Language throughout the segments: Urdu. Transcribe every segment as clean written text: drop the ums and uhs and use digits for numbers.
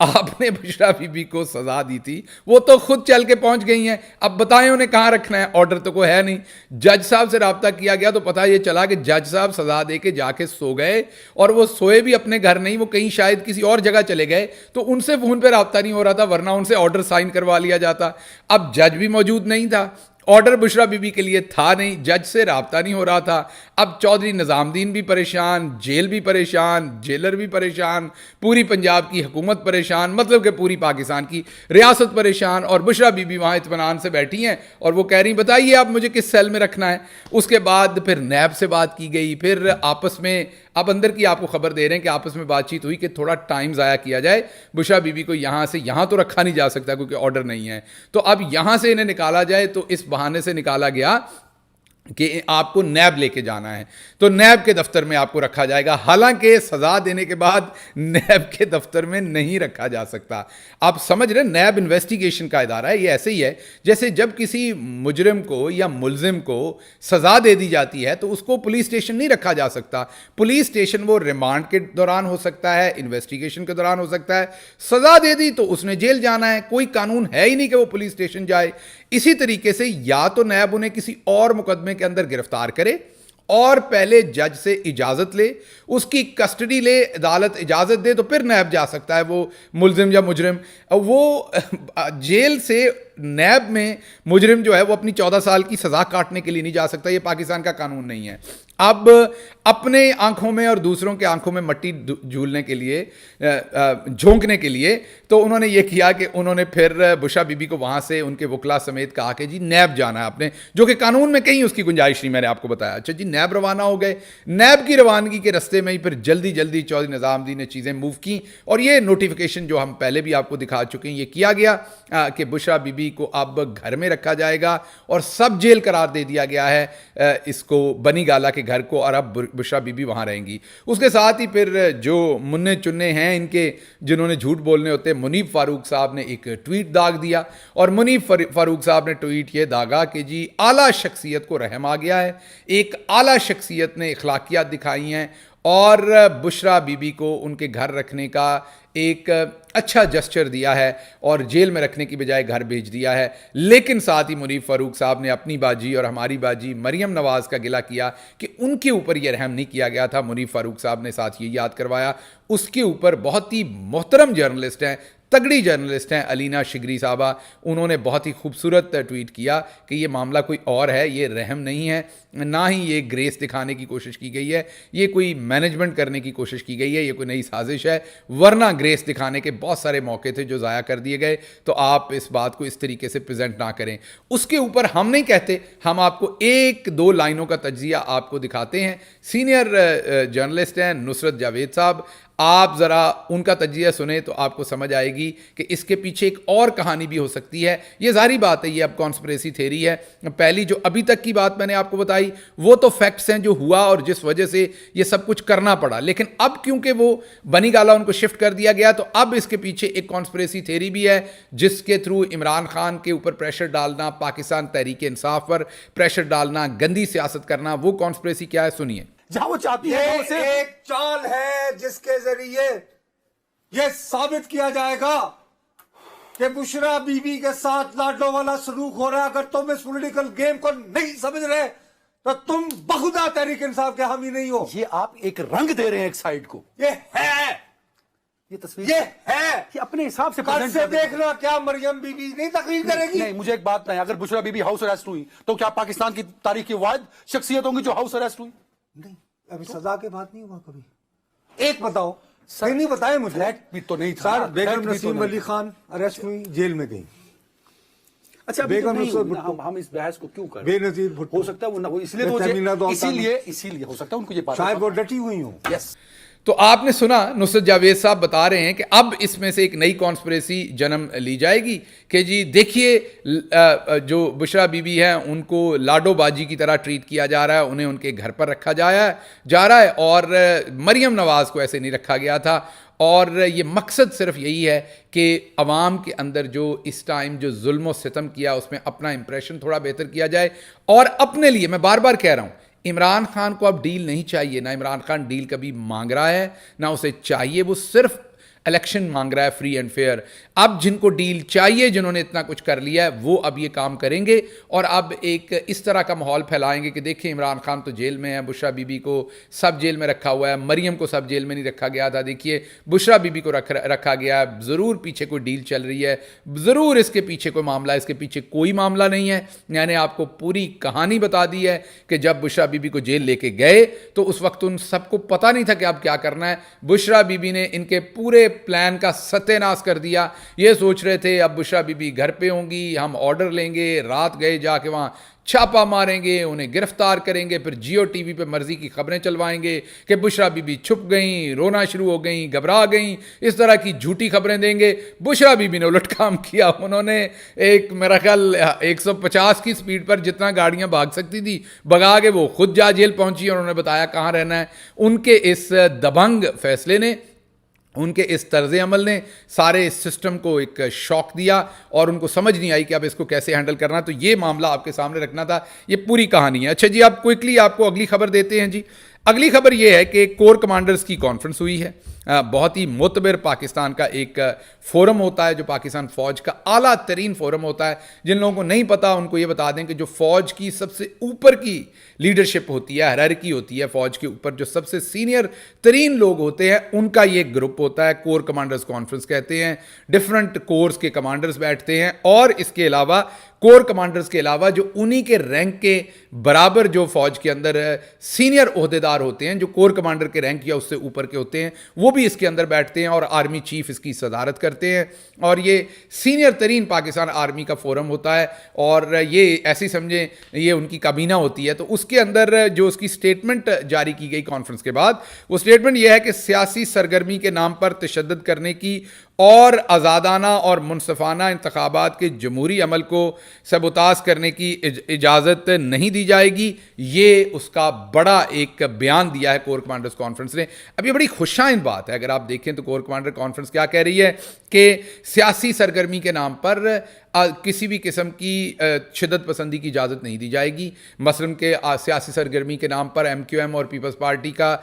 آپ نے بشرا بی بی کو سزا دی تھی، وہ تو خود چل کے پہنچ گئی ہیں، اب بتائیں انہیں کہاں رکھنا ہے، آرڈر تو کوئی ہے نہیں. جج صاحب سے رابطہ کیا گیا تو پتہ یہ چلا کہ جج صاحب سزا دے کے جا کے سو گئے، اور وہ سوئے بھی اپنے گھر نہیں، وہ کہیں شاید کسی اور جگہ چلے گئے، تو ان سے فون پہ رابطہ نہیں ہو رہا تھا، ورنہ ان سے آرڈر سائن کروا لیا جاتا. اب جج بھی موجود نہیں تھا، آرڈر بشرا بی بی کے لیے تھا نہیں، جج سے رابطہ نہیں ہو رہا تھا. اب چودھری نظام الدین بھی پریشان، جیل بھی پریشان، جیلر بھی پریشان، پوری پنجاب کی حکومت پریشان، مطلب کہ پوری پاکستان کی ریاست پریشان، اور بشرا بی بی وہاں اطمینان سے بیٹھی ہیں اور وہ کہہ رہی ہیں بتائیے آپ مجھے کس سیل میں رکھنا ہے. اس کے بعد پھر نیب سے بات کی گئی، پھر آپس میں اب اندر کی آپ کو خبر دے رہے ہیں کہ آپس میں بات چیت ہوئی کہ تھوڑا ٹائم ضائع کیا جائے، بشرا بی بی کو یہاں سے یہاں تو رکھا نہیں جا سکتا کیونکہ آرڈر نہیں ہے، تو اب یہاں سے انہیں نکالا جائے. تو اس بہانے سے نکالا گیا کہ آپ کو نیب لے کے جانا ہے، تو نیب کے دفتر میں آپ کو رکھا جائے گا، حالانکہ سزا دینے کے بعد نیب کے دفتر میں نہیں رکھا جا سکتا. آپ سمجھ رہے ہیں نیب انویسٹیگیشن کا ادارہ ہے، یہ ایسے ہی ہے جیسے جب کسی مجرم کو یا ملزم کو سزا دے دی جاتی ہے تو اس کو پولیس اسٹیشن نہیں رکھا جا سکتا. پولیس اسٹیشن وہ ریمانڈ کے دوران ہو سکتا ہے، انویسٹیگیشن کے دوران ہو سکتا ہے، سزا دے دی تو اس نے جیل جانا ہے، کوئی قانون ہے ہی نہیں کہ وہ پولیس اسٹیشن جائے. اسی طریقے سے یا تو نیب انہیں کسی اور مقدمے کے اندر گرفتار کرے اور پہلے جج سے اجازت لے، اس کی کسٹڈی لے، عدالت اجازت دے تو پھر نیب جا سکتا ہے وہ ملزم یا مجرم. وہ جیل سے نیب میں مجرم جو ہے وہ اپنی 14 سال کی سزا کاٹنے کے لیے نہیں جا سکتا، یہ پاکستان کا قانون نہیں ہے. اب اپنے آنکھوں میں اور دوسروں کے آنکھوں میں مٹی جھولنے کے لیے، جھونکنے کے لیے، تو انہوں نے یہ کیا کہ انہوں نے پھر بشرا بی بی کو وہاں سے ان کے وکلا سمیت کہا کہ جی نیب جانا ہے آپ نے، جو کہ قانون میں کہیں اس کی گنجائش نہیں، میں نے آپ کو بتایا. اچھا جی نیب روانہ ہو گئے، نیب کی روانگی کے رستے میں ہی پھر جلدی جلدی چودھری نظام الدین نے چیزیں موو کی، اور یہ نوٹیفیکیشن جو ہم پہلے بھی آپ کو دکھا چکے ہیں، یہ کیا گیا کہ بشرا بی بی کو اب گھر میں رکھا جائے گا اور سب جیل قرار دے دیا گیا ہے اس کو، بنی گالا کے گھر کو، اور اب بشرا بی بی وہاں رہیں گی. اس کے ساتھ ہی پھر جو منع چننے ہیں ان کے جنہوں نے جھوٹ بولنے ہوتے ہیں، منیب فاروق صاحب نے ایک ٹویٹ داغ دیا، اور منیب فاروق صاحب نے ٹویٹ یہ داغا کہ جی اعلیٰ شخصیت کو رحم آ گیا ہے، ایک اعلیٰ شخصیت نے اخلاقیات دکھائی ہیں اور بشرا بی بی کو ان کے گھر رکھنے کا ایک اچھا جسچر دیا ہے اور جیل میں رکھنے کی بجائے گھر بھیج دیا ہے. لیکن ساتھ ہی منیب فاروق صاحب نے اپنی باجی اور ہماری باجی مریم نواز کا گلہ کیا کہ ان کے اوپر یہ رحم نہیں کیا گیا تھا. منیب فاروق صاحب نے ساتھ یہ یاد کروایا اس کے اوپر بہت ہی محترم جرنلسٹ ہیں، تگڑی جرنلسٹ ہیں، علینا شگری صاحبہ، انہوں نے بہت ہی خوبصورت ٹویٹ کیا کہ یہ معاملہ کوئی اور ہے، یہ رحم نہیں ہے، نہ ہی یہ گریس دکھانے کی کوشش کی گئی ہے، یہ کوئی مینجمنٹ کرنے کی کوشش کی گئی ہے، یہ کوئی نئی سازش ہے، ورنہ گریس دکھانے کے بہت سارے موقع تھے جو ضائع کر دیے گئے. تو آپ اس بات کو اس طریقے سے پریزنٹ نہ کریں. اس کے اوپر ہم نہیں کہتے، ہم آپ کو ایک دو لائنوں کا تجزیہ آپ کو دکھاتے ہیں. سینئر جرنلسٹ ہیں نصرت جاوید صاحب، آپ ذرا ان کا تجزیہ سنیں تو آپ کو سمجھ آئے گی کہ اس کے پیچھے ایک اور کہانی بھی ہو سکتی ہے. یہ ظاہری بات ہے، یہ اب کانسپریسی تھیوری ہے. پہلی جو ابھی تک کی بات میں نے آپ کو بتائی وہ تو فیکٹس ہیں جو ہوا اور جس وجہ سے یہ سب کچھ کرنا پڑا، لیکن اب کیونکہ وہ بنی گالا ان کو شفٹ کر دیا گیا تو اب اس کے پیچھے ایک کانسپریسی تھیوری بھی ہے جس کے تھرو عمران خان کے اوپر پریشر ڈالنا، پاکستان تحریک انصاف پر پریشر ڈالنا، گندی سیاست کرنا. وہ کانسپریسی کیا ہے سنیے. جہاں وہ چاہتی ہے یہ ایک چال ہے جس کے ذریعے یہ ثابت کیا جائے گا کہ بشرا بی بی کے ساتھ لاڈلو والا سلوک ہو رہا ہے. اگر تم اس پولیٹیکل گیم کو نہیں سمجھ رہے تو تم بخدا تحریک انصاف کے حامی نہیں ہو. یہ آپ ایک رنگ دے رہے ہیں ایک سائیڈ کو. یہ ہے، یہ تصویر یہ ہے، یہ اپنے حساب سے کل present سے کر دیں. دیکھنا کیا مریم بی بی نہیں تقریر کرے گی. نہیں، مجھے ایک بات نہیں، اگر بشرا بی بی ہاؤس اریسٹ ہوئی تو کیا پاکستان کی تاریخ کی واحد شخصیت ہوں گی جو ہاؤس اریسٹ ہوئی؟ نہیں، ابھی سزا کے بعد نہیں ہوا کبھی. ایک بتاؤ، نہیں بتائے مجھے. فلیٹ بھی تو نہیں تھا. سر بیگم نسیم علی خان اریسٹ ہوئی، جیل میں گئی. اچھا بیگم نصرت بھٹو، ہم اس بحث کو کیوں کر بے نظیر بھٹو، ہو سکتا ہے وہ اس لیے ہو سکتا ہے ان کو یہ بات شاید وہ ڈٹی ہوئی ہوں. یس. تو آپ نے سنا نصرت جاوید صاحب بتا رہے ہیں کہ اب اس میں سے ایک نئی کانسپریسی جنم لی جائے گی کہ جی دیکھیے جو بشرا بی بی ہیں ان کو لاڈو باجی کی طرح ٹریٹ کیا جا رہا ہے، انہیں ان کے گھر پر رکھا جا رہا ہے اور مریم نواز کو ایسے نہیں رکھا گیا تھا. اور یہ مقصد صرف یہی ہے کہ عوام کے اندر جو اس ٹائم جو ظلم و ستم کیا اس میں اپنا امپریشن تھوڑا بہتر کیا جائے. اور اپنے لیے میں بار بار کہہ رہا ہوں، عمران خان کو اب ڈیل نہیں چاہیے، نہ عمران خان ڈیل کبھی مانگ رہا ہے نہ اسے چاہیے. وہ صرف الیکشن مانگ رہا ہے فری اینڈ فیئر. اب جن کو ڈیل چاہیے, جنہوں نے اتنا کچھ کر لیا ہے, وہ اب یہ کام کریں گے اور اب ایک اس طرح کا ماحول پھیلائیں گے کہ دیکھیں عمران خان تو جیل میں ہے, بشرا بی بی کو سب جیل میں رکھا ہوا ہے, مریم کو سب جیل میں نہیں رکھا گیا تھا, دیکھیے بشرا بی بی کو رکھا گیا ہے, ضرور پیچھے کوئی ڈیل چل رہی ہے, ضرور اس کے پیچھے کوئی معاملہ ہے, اس کے پیچھے کوئی معاملہ نہیں ہے. میں نے آپ کو پوری کہانی بتا دی ہے کہ جب بشرا بی بی کو جیل لے کے گئے تو اس وقت ان سب کو پتہ نہیں تھا کہ اب کیا کرنا ہے. بشرا بی بی نے ان کے پورے پلان کا ستیہ ناش کر دیا. یہ سوچ رہے تھے اب بشرا بی بی گھر پہ ہوں گی, ہم آرڈر لیں گے, رات گئے جا کے وہاں چھاپا ماریں گے, انہیں گرفتار کریں گے, پھر جیو ٹی وی پہ مرضی کی خبریں چلوائیں گے کہ بشرا بی بی چھپ گئیں, رونا شروع ہو گئیں, گھبرا گئیں, اس طرح کی جھوٹی خبریں دیں گے. بشرا بی بی نے الٹ کام کیا. انہوں نے ایک میرا خیال 150 کی سپیڈ پر جتنا گاڑیاں بھاگ سکتی تھی بھگا کے وہ خود جا جیل پہنچی اور انہوں نے بتایا کہاں رہنا ہے. ان کے اس دبنگ فیصلے نے, ان کے اس طرز عمل نے سارے اس سسٹم کو ایک شوق دیا اور ان کو سمجھ نہیں آئی کہ اب اس کو کیسے ہینڈل کرنا. تو یہ معاملہ آپ کے سامنے رکھنا تھا, یہ پوری کہانی ہے. اچھا جی, آپ کوئکلی آپ کو اگلی خبر دیتے ہیں. جی اگلی خبر یہ ہے کہ کور کمانڈرز کی کانفرنس ہوئی ہے. بہت ہی معتبر پاکستان کا ایک فورم ہوتا ہے جو پاکستان فوج کا اعلیٰ ترین فورم ہوتا ہے. جن لوگوں کو نہیں پتا ان کو یہ بتا دیں کہ جو فوج کی سب سے اوپر کی لیڈرشپ ہوتی ہے, ہیرارکی ہوتی ہے فوج کے اوپر, جو سب سے سینئر ترین لوگ ہوتے ہیں ان کا یہ گروپ ہوتا ہے, کور کمانڈرز کانفرنس کہتے ہیں. ڈفرنٹ کورس کے کمانڈرز بیٹھتے ہیں اور اس کے علاوہ کور کمانڈرز کے علاوہ جو انہی کے رینک کے برابر جو فوج کے اندر سینئر عہدیدار ہوتے ہیں, جو کور کمانڈر کے رینک یا اس سے اوپر کے ہوتے ہیں, وہ بھی اس کے اندر بیٹھتے ہیں اور آرمی چیف اس کی صدارت کرتے ہیں. اور یہ سینئر ترین پاکستان آرمی کا فورم ہوتا ہے اور یہ ایسی سمجھیں یہ ان کی کابینہ ہوتی ہے. تو اس کے اندر جو اس کی سٹیٹمنٹ جاری کی گئی کانفرنس کے بعد, وہ سٹیٹمنٹ یہ ہے کہ سیاسی سرگرمی کے نام پر تشدد کرنے کی اور آزادانہ اور منصفانہ انتخابات کے جمہوری عمل کو سبوتاژ کرنے کی اجازت نہیں دی جائے گی. یہ اس کا بڑا ایک بیان دیا ہے کور کمانڈرز کانفرنس نے. اب یہ بڑی خوشائن بات ہے, اگر آپ دیکھیں تو کور کمانڈر کانفرنس کیا کہہ رہی ہے کہ سیاسی سرگرمی کے نام پر کسی بھی قسم کی شدت پسندی کی اجازت نہیں دی جائے گی. مثلاً کہ سیاسی سرگرمی کے نام پر ایم کیو ایم اور پیپلز پارٹی کا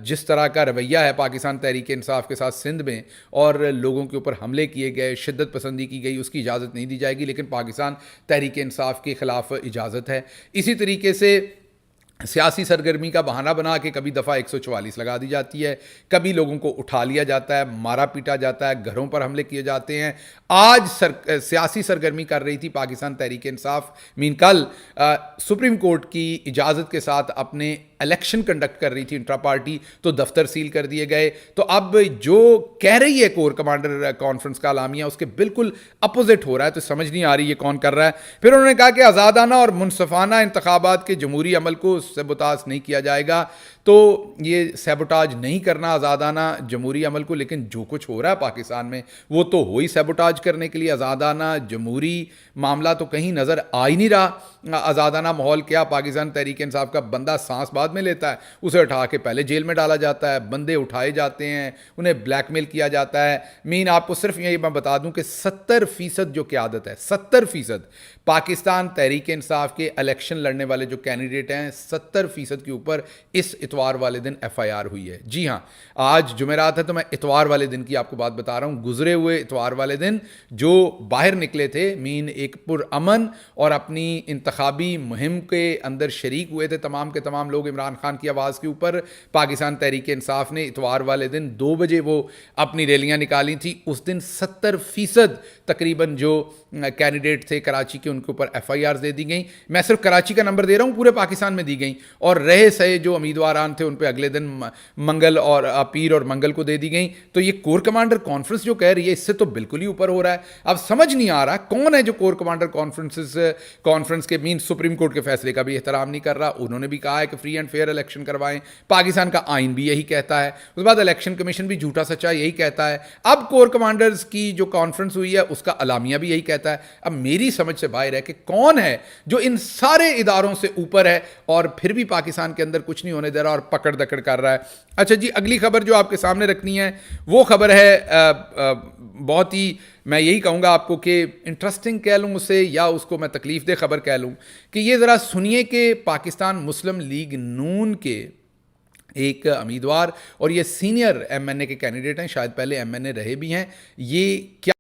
جس طرح کا رویہ ہے پاکستان تحریک انصاف کے ساتھ سندھ میں, اور لوگوں کے اوپر حملے کیے گئے, شدت پسندی کی گئی, اس کی اجازت نہیں دی جائے گی, لیکن پاکستان تحریک انصاف کے خلاف اجازت ہے. اسی طریقے سے سیاسی سرگرمی کا بہانہ بنا کے کبھی دفعہ 144 لگا دی جاتی ہے, کبھی لوگوں کو اٹھا لیا جاتا ہے, مارا پیٹا جاتا ہے, گھروں پر حملے کیے جاتے ہیں. آج سیاسی سرگرمی کر رہی تھی پاکستان تحریک انصاف, کل سپریم کورٹ کی اجازت کے ساتھ اپنے الیکشن کنڈکٹ کر رہی تھی انٹرا پارٹی, تو دفتر سیل کر دیے گئے. تو اب جو کہہ رہی ہے کور کمانڈر کانفرنس کا اعلامیہ اس کے بالکل اپوزٹ ہو رہا ہے. تو سمجھ نہیں آ رہی یہ کون کر رہا ہے. پھر انہوں نے کہا کہ آزادانہ اور منصفانہ انتخابات کے جمہوری عمل کو سبوتاژ نہیں کیا جائے گا. تو یہ سیبوٹاج نہیں کرنا آزادانہ جمہوری عمل کو, لیکن جو کچھ ہو رہا ہے پاکستان میں وہ تو ہو ہی سیبوٹاج کرنے کے لیے. آزادانہ جمہوری معاملہ تو کہیں نظر آ ہی نہیں رہا. آزادانہ ماحول کیا, پاکستان تحریک انصاف کا بندہ سانس بعد میں لیتا ہے, اسے اٹھا کے پہلے جیل میں ڈالا جاتا ہے, بندے اٹھائے جاتے ہیں, انہیں بلیک میل کیا جاتا ہے. آپ کو صرف یہ میں بتا دوں کہ 70% جو قیادت ہے, 70% پاکستان تحریک انصاف کے الیکشن لڑنے والے جو کینڈیڈیٹ ہیں, 70% کے اوپر اس اتوار والے دن ایف آئی آر ہوئی ہے. جی ہاں, آج جمعرات ہے تو میں اتوار والے دن کی آپ کو بات بتا رہا ہوں. گزرے ہوئے اتوار والے دن جو باہر نکلے تھے, ایک پرامن اور اپنی انتخابی مہم کے اندر شریک ہوئے تھے تمام کے تمام لوگ عمران خان کی آواز کے اوپر. پاکستان تحریک انصاف نے اتوار والے دن 2 بجے وہ اپنی ریلیاں نکالی تھیں. اس دن 70% تقریباً جو کینڈیڈیٹ تھے کراچی کے, ان کے اوپر ایف آئی آرز دے دی گئیں. میں صرف کراچی کا نمبر دے رہا ہوں, پورے پاکستان میں دی گئیں. اور رہے سہے جو امیدواران تھے ان پہ اگلے دن منگل اور پیر اور منگل کو دے دی گئیں. تو یہ کور کمانڈر کانفرنس جو کہہ رہی ہے اس سے تو بالکل ہی اوپر ہو رہا ہے. اب سمجھ نہیں آ رہا کون ہے جو کور کمانڈر کانفرنس کے سپریم کورٹ کے فیصلے کا بھی احترام نہیں کر رہا. انہوں نے بھی کہا ہے کہ فری اینڈ فیئر الیکشن کروائیں, پاکستان کا آئین بھی یہی کہتا ہے. اس کے بعد الیکشن کمیشن بھی جھوٹا سچا یہی کہتا ہے. اب کور کمانڈرز کی جو کانفرنس ہوئی ہے اس کا اعلامیہ بھی یہی کہتا ہے. اب میری سمجھ سے باہر ہے کہ کون ہے جو ان سارے اداروں سے اوپر ہے اور پھر بھی پاکستان کے اندر کچھ نہیں ہونے دے رہا اور پکڑ دکڑ کر رہا ہے. اچھا جی, اگلی خبر جو آپ کے سامنے رکھنی ہے وہ خبر ہے بہت ہی, میں یہی کہوں گا آپ کو کہ انٹرسٹنگ کہہ لوں اسے یا اس کو میں تکلیف دہ خبر کہہ لوں, کہ یہ ذرا سنیے کہ پاکستان مسلم لیگ نون کے ایک امیدوار اور یہ سینئر ایم این اے کے کینڈیڈیٹ ہیں, شاید پہلے ایم این اے رہے بھی ہیں. یہ کیا